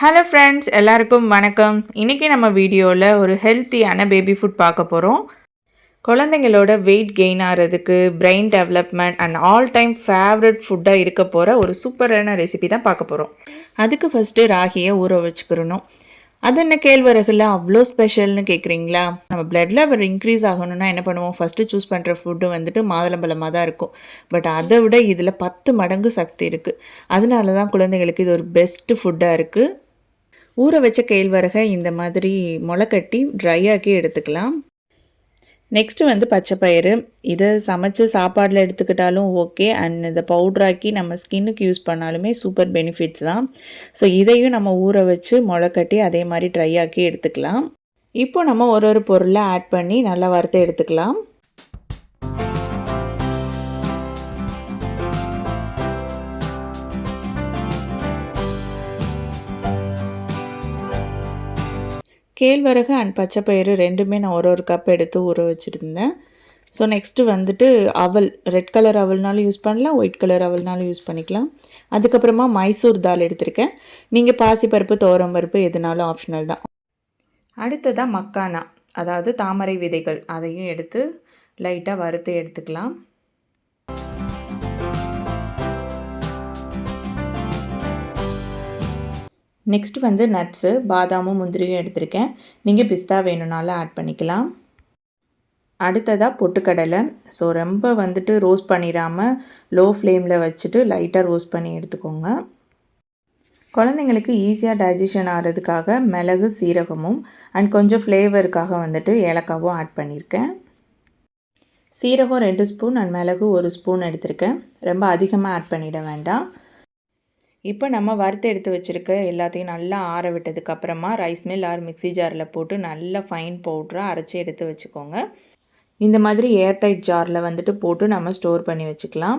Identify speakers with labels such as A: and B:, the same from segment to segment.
A: Hello friends, எல்லாருக்கும் வணக்கம். இன்றைக்கி நம்ம வீடியோவில் ஒரு ஹெல்த்தியான பேபி ஃபுட் பார்க்க போகிறோம். குழந்தைங்களோட வெயிட் கெயின் ஆகிறதுக்கு, brain development and all time favourite ஃபுட்டாக இருக்க போகிற ஒரு சூப்பரான ரெசிபி தான் பார்க்க போகிறோம். அதுக்கு ஃபஸ்ட்டு ராகியை ஊற வச்சுக்கிறணும். அது என்ன கேழ்வரகுல அவ்வளோ ஸ்பெஷல்னு கேட்குறீங்களா? நம்ம பிளட் லெவல் இன்க்ரீஸ் ஆகணும்னா என்ன பண்ணுவோம்? ஃபஸ்ட்டு சூஸ் பண்ணுற ஃபுட்டு வந்துட்டு மாதுளம்பழமாக தான் இருக்கும். பட் அதை விட இதில் 10 மடங்கு சக்தி இருக்குது. அதனால தான் குழந்தைங்களுக்கு இது ஒரு பெஸ்ட்டு ஃபுட்டாக இருக்குது. ஊற வச்ச கேழ்வரகை இந்த மாதிரி முளைக்கட்டி ட்ரை ஆக்கி எடுத்துக்கலாம். நெக்ஸ்ட்டு வந்து பச்சைப்பயிறு. இதை சமைச்சு சாப்பாடில் எடுத்துக்கிட்டாலும் ஓகே, அண்ட் இதை பவுட்ராக்கி நம்ம ஸ்கின்னுக்கு யூஸ் பண்ணாலுமே சூப்பர் பெனிஃபிட்ஸ் தான். ஸோ இதையும் நம்ம ஊற வச்சு முளைக்கட்டி அதே மாதிரி ட்ரை ஆக்கி எடுத்துக்கலாம். இப்போ நம்ம ஒரு பொருளை ஆட் பண்ணி நல்லா வறுத்து எடுத்துக்கலாம். கேழ்வரகு அண்ட் பச்சைப்பயிறு ரெண்டுமே நான் ஒரு கப் எடுத்து ஊற வச்சுருந்தேன். ஸோ நெக்ஸ்ட்டு வந்துட்டு அவல், ரெட் கலர் அவல்னாலும் யூஸ் பண்ணலாம், ஒயிட் கலர் அவல்னாலும் யூஸ் பண்ணிக்கலாம். அதுக்கப்புறமா மைசூர் தால் எடுத்திருக்கேன். நீங்கள் பாசிப்பருப்பு, துவரம்பருப்பு எதுனாலும் ஆப்ஷனல் தான். அடுத்ததாக மக்கானா, அதாவது தாமரை விதைகள், அதையும் எடுத்து லைட்டாக வறுத்து எடுத்துக்கலாம். நெக்ஸ்ட் வந்து நட்ஸு, பாதாமும் முந்திரியும் எடுத்திருக்கேன். நீங்கள் பிஸ்தா வேணும்னாலும் ஆட் பண்ணிக்கலாம். அடுத்ததாக பொட்டுக்கடலை. ஸோ ரொம்ப வந்துட்டு ரோஸ்ட் பண்ணிடாமல் லோ ஃப்ளேமில் வச்சுட்டு லைட்டாக ரோஸ்ட் பண்ணி எடுத்துக்கோங்க. குழந்தைங்களுக்கு ஈஸியாக டைஜஷன் ஆகிறதுக்காக மிளகு, சீரகமும் அண்ட் கொஞ்சம் ஃப்ளேவருக்காக வந்துட்டு ஏலக்காவும் ஆட் பண்ணியிருக்கேன். சீரகம் 2 ஸ்பூன் அண்ட் மிளகு 1 ஸ்பூன் எடுத்திருக்கேன். ரொம்ப அதிகமாக ஆட் பண்ணிட வேண்டாம். இப்போ நம்ம வறுத்து எடுத்து வச்சுருக்க எல்லாத்தையும் நல்லா ஆற விட்டதுக்கப்புறமா ரைஸ் மில் ஆர் மிக்ஸி ஜாரில் போட்டு நல்லா ஃபைன் பவுட்ராக அரைச்சி எடுத்து வச்சுக்கோங்க. இந்த மாதிரி ஏர்டைட் ஜாரில் வந்துட்டு போட்டு நம்ம ஸ்டோர் பண்ணி வச்சுக்கலாம்.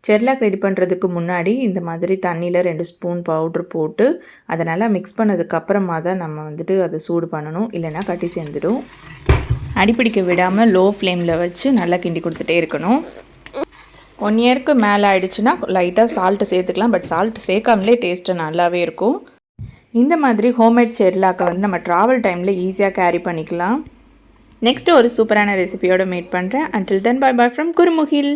A: செர்லாக் ரெடி பண்ணுறதுக்கு முன்னாடி இந்த மாதிரி தண்ணியில் 2 ஸ்பூன் பவுட்ரு போட்டு அதை நல்லா மிக்ஸ் பண்ணதுக்கப்புறமா தான் நம்ம வந்துட்டு அதை சூடு பண்ணணும், இல்லைன்னா கட்டி சேர்ந்துடும். அடிப்பிடிக்க விடாமல் லோ ஃப்ளேமில் வச்சு நல்லா கிண்டி கொடுத்துட்டே இருக்கணும். 1 இயருக்கு மேலே ஆகிடுச்சுன்னா லைட்டாக சால்ட்டு சேர்த்துக்கலாம். பட் சால்ட் சேர்க்காமலே டேஸ்ட்டு நல்லாவே இருக்கும். இந்த மாதிரி ஹோம்மேட் செர்லாக்கை வந்து நம்ம ட்ராவல் டைமில் ஈஸியாக கேரி பண்ணிக்கலாம். நெக்ஸ்ட்டு ஒரு சூப்பரான ரெசிபியோடு மீட் பண்ணுறேன். Until then bye bye from குருமுகில்.